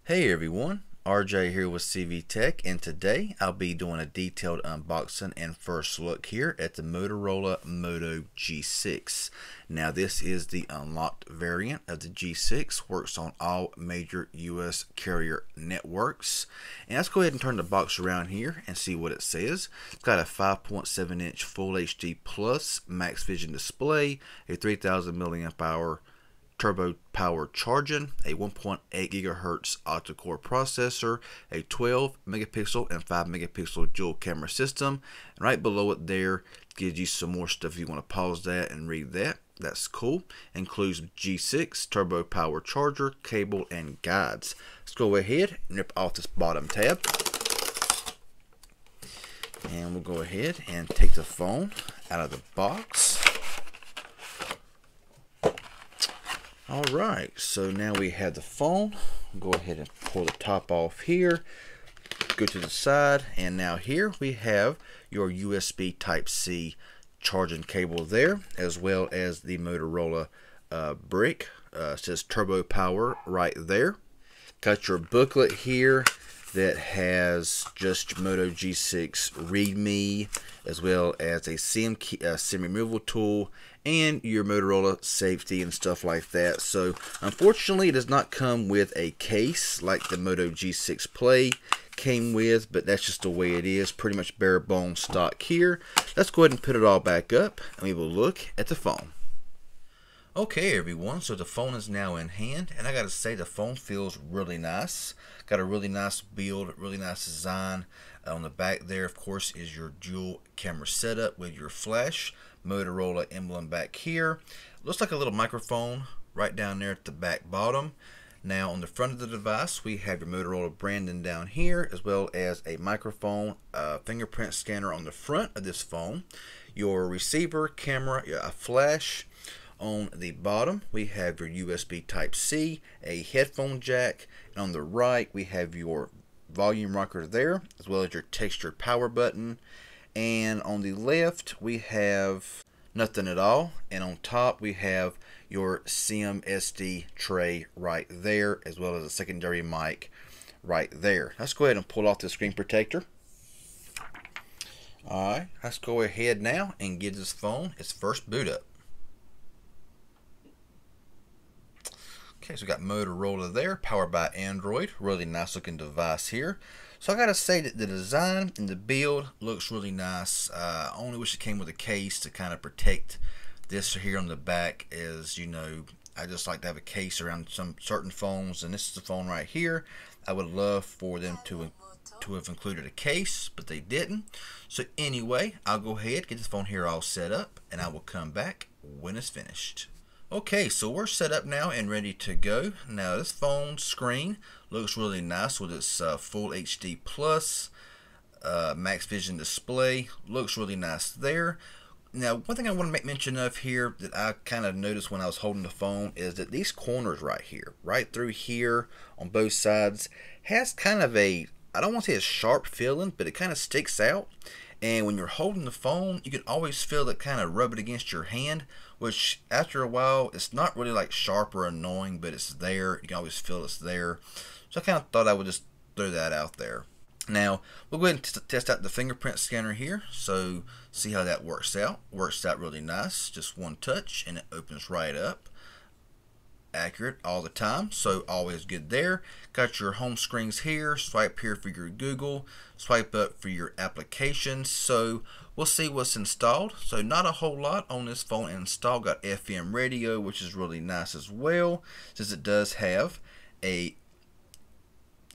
Hey everyone, RJ here with CV Tech, and today I'll be doing a detailed unboxing and first look here at the Motorola Moto G6. Now this is the unlocked variant of the G6, works on all major US carrier networks. And let's go ahead and turn the box around here and see what it says. It's got a 5.7 inch Full HD Plus Max Vision display, a 3000 milliamp hour turbo power charging, a 1.8 gigahertz octa-core processor, a 12 megapixel and 5 megapixel dual camera system, and right below it there gives you some more stuff if you want to pause that and read that. That's cool. Includes G6 turbo power charger, cable, and guides. Let's go ahead and rip off this bottom tab, and we'll go ahead and take the phone out of the box. Alright, so now we have the phone. Go ahead and pull the top off here. Go to the side, and now here we have your USB Type-C charging cable there, as well as the Motorola brick. It says Turbo Power right there. Got your booklet here that has just Moto G6 README, as well as a SIM removal tool, and your Motorola safety and stuff like that. So unfortunately it does not come with a case like the Moto G6 Play came with, but that's just the way it is, pretty much bare bones stock here. Let's go ahead and put it all back up and we will look at the phone. Okay everyone, so the phone is now in hand, and I gotta say the phone feels really nice. Got a really nice build, really nice design. On the back there, of course, is your dual camera setup with your flash Motorola emblem back here. Looks like a little microphone right down there at the back bottom. Now on the front of the device we have your Motorola branding down here, as well as a microphone, fingerprint scanner on the front of this phone, your receiver, camera, a flash. On the bottom we have your USB Type-C, a headphone jack, and on the right we have your volume rocker there, as well as your textured power button. And on the left we have nothing at all, and on top we have your SIM SD tray right there, as well as a secondary mic right there. Let's go ahead and pull off the screen protector. Alright, let's go ahead now and give this phone its first boot up. Okay, so we got Motorola there, powered by Android. Really nice looking device here. So I gotta say that the design and the build looks really nice. I only wish it came with a case to kind of protect this here on the back, as you know, I just like to have a case around some certain phones, and this is the phone right here. I would love for them to have included a case, but they didn't. So anyway, I'll go ahead, get this phone here all set up, and I will come back when it's finished. Okay, so we're set up now and ready to go. Now this phone screen looks really nice with its Full HD Plus Max Vision display. Looks really nice there. Now one thing I want to make mention of here that I kind of noticed when I was holding the phone is that these corners right here, right through here on both sides, has kind of a, I don't want to say a sharp feeling, but it kind of sticks out. And when you're holding the phone, you can always feel it kind of rub it against your hand, which after a while, it's not really like sharp or annoying, but it's there. You can always feel it's there. So I kind of thought I would just throw that out there. Now, we'll go ahead and test out the fingerprint scanner here. So see how that works out. Works out really nice. Just one touch and it opens right up. Accurate all the time, so always good there. Got your home screens here. Swipe here for your Google, swipe up for your applications. So we'll see what's installed. So not a whole lot on this phone installed. Got FM radio, which is really nice as well, since it does have a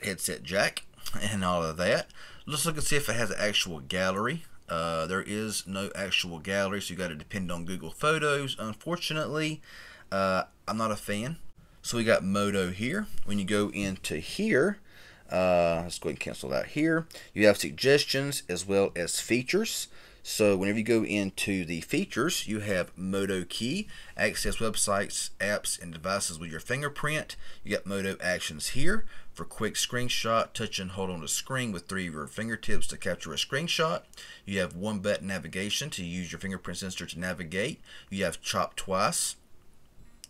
headset jack and all of that. Let's look and see if it has an actual gallery. There is no actual gallery, so you got to depend on Google Photos, unfortunately. I'm not a fan. So we got Moto here. When you go into here, let's go ahead and cancel that here. You have suggestions as well as features. So whenever you go into the features, you have Moto Key, access websites, apps, and devices with your fingerprint. You got Moto Actions here for quick screenshot. Touch and hold on the screen with 3 of your fingertips to capture a screenshot. You have 1-button navigation to use your fingerprint sensor to navigate. You have Chop Twice.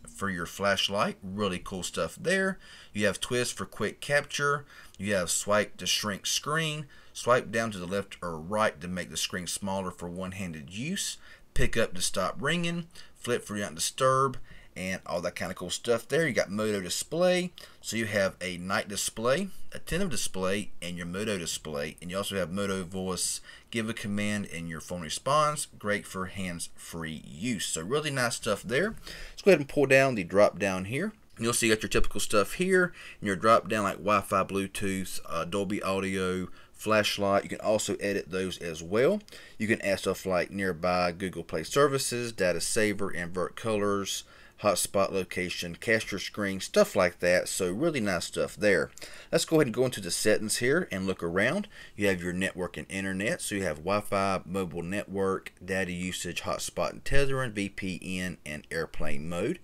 for your flashlight. Really cool stuff there. You have twist for quick capture. You have swipe to shrink screen. Swipe down to the left or right to make the screen smaller for one-handed use. Pick up to stop ringing. Flip for not disturb. And all that kind of cool stuff there. You got Moto display, so you have a night display, attentive display, and your Moto display. And you also have Moto voice, give a command and your phone responds. Great for hands-free use. So really nice stuff there. Let's go ahead and pull down the drop down here. You'll see you got your typical stuff here, and your drop down like Wi-Fi, Bluetooth, Dolby Audio, flashlight. You can also edit those as well. You can add stuff like nearby, Google Play services, data saver, invert colors, hotspot location, capture screen, stuff like that. So really nice stuff there. Let's go ahead and go into the settings here and look around. You have your network and internet. So you have Wi-Fi, mobile network, data usage, hotspot and tethering, VPN, and airplane mode.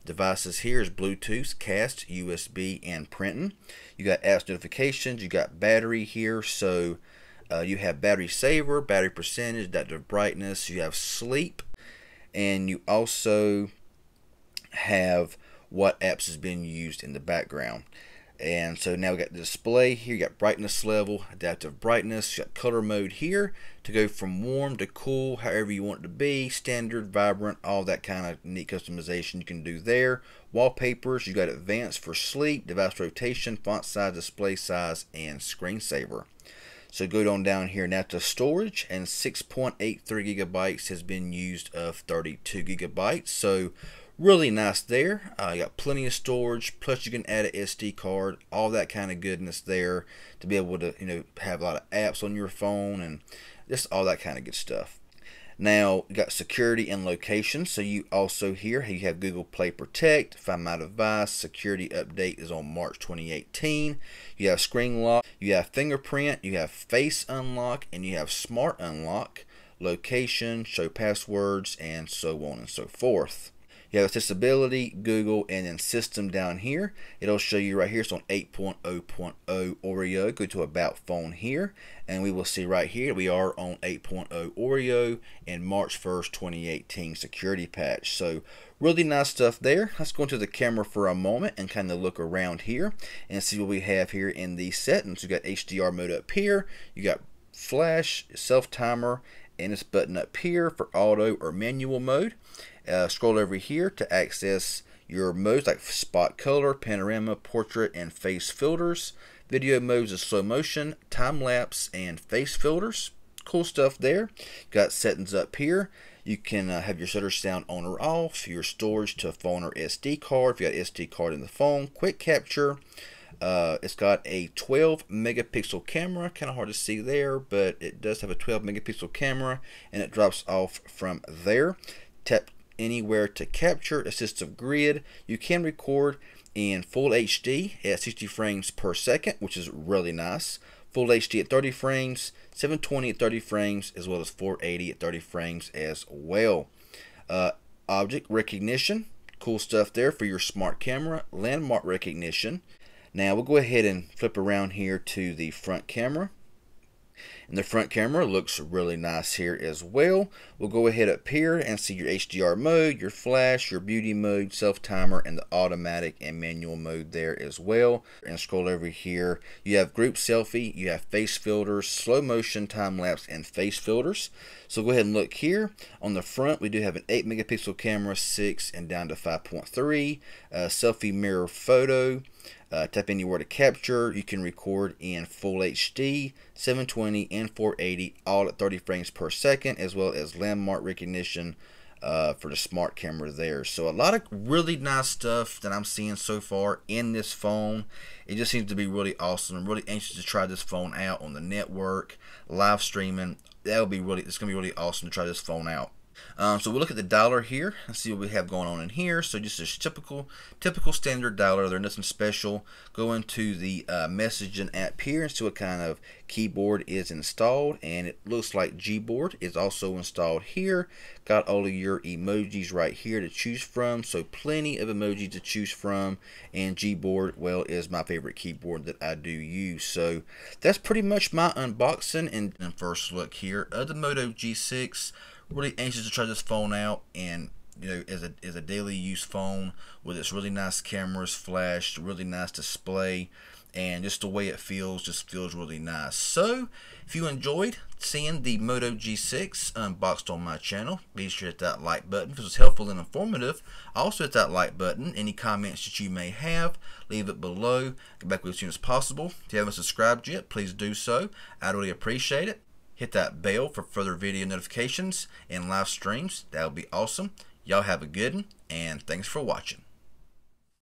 Devices here is Bluetooth, cast, USB, and printing. You got apps notifications. You got battery here. So you have battery saver, battery percentage, adaptive brightness. You have sleep, and you also have what apps has been used in the background. And so now we got the display here. You got brightness level, adaptive brightness. You got color mode here to go from warm to cool, however you want it to be, standard, vibrant, all that kind of neat customization you can do there. Wallpapers, you got advanced for sleep, device rotation, font size, display size, and screensaver. So go on down here now to storage, and 6.83 gigabytes has been used of 32 gigabytes. So really nice there. You got plenty of storage, plus you can add an SD card, all that kind of goodness there to be able to, have a lot of apps on your phone and just all that kind of good stuff. Now you got security and location. So you also here you have Google Play Protect, Find My Device. Security update is on March 2018. You have screen lock, you have fingerprint, you have face unlock, and you have smart unlock, location, show passwords, and so on and so forth. You have accessibility, Google, and then system down here. It'll show you right here. It's on 8.0.0 Oreo. Go to About Phone here, and we will see right here we are on 8.0 Oreo and March 1st, 2018 security patch. So really nice stuff there. Let's go into the camera for a moment and kind of look around here and see what we have here in these settings. You got HDR mode up here. You got flash, self timer, and this button up here for auto or manual mode. Scroll over here to access your modes like spot color, panorama, portrait, and face filters. Video modes is slow motion, time lapse, and face filters. Cool stuff there. Got settings up here. You can have your shutter sound on or off, your storage to phone or SD card if you got SD card in the phone, quick capture. It's got a 12 megapixel camera, kind of hard to see there, but it does have a 12 megapixel camera, and it drops off from there. Tap anywhere to capture, assistive grid. You can record in full HD at 60 frames per second, which is really nice. Full HD at 30 frames, 720 at 30 frames, as well as 480 at 30 frames as well. Object recognition, cool stuff there for your smart camera. Landmark recognition. Now we'll go ahead and flip around here to the front camera. And the front camera looks really nice here as well. We'll go ahead up here and see your HDR mode, your flash, your beauty mode, self timer, and the automatic and manual mode there as well. And scroll over here. You have group selfie, you have face filters, slow motion, time lapse, and face filters. So go ahead and look here. On the front, we do have an 8 megapixel camera, 6 and down to 5.3, selfie mirror photo. Tap anywhere to capture. You can record in full HD, 720 and 480, all at 30 frames per second, as well as landmark recognition for the smart camera there. So a lot of really nice stuff that I'm seeing so far in this phone. It just seems to be really awesome. I'm really anxious to try this phone out on the network, live streaming. It's gonna be really awesome to try this phone out. So we'll look at the dialer here and see what we have going on in here. So just a typical standard dialer. There's nothing special. Go into the messaging app here and see what kind of keyboard is installed, and it looks like Gboard is also installed here. Got all of your emojis right here to choose from, so plenty of emojis to choose from. And Gboard, well, is my favorite keyboard that I do use. So that's pretty much my unboxing and first look here of the Moto G6. Really anxious to try this phone out and as a daily use phone with its really nice cameras, flash, really nice display, and just the way it feels just feels really nice. So if you enjoyed seeing the Moto G6 unboxed on my channel, be sure to hit that like button if it was helpful and informative. Also hit that like button. Any comments that you may have, leave it below. Get back with you as soon as possible. If you haven't subscribed yet, please do so. I'd really appreciate it. Hit that bell for further video notifications and live streams. That would be awesome. Y'all have a good one, and thanks for watching.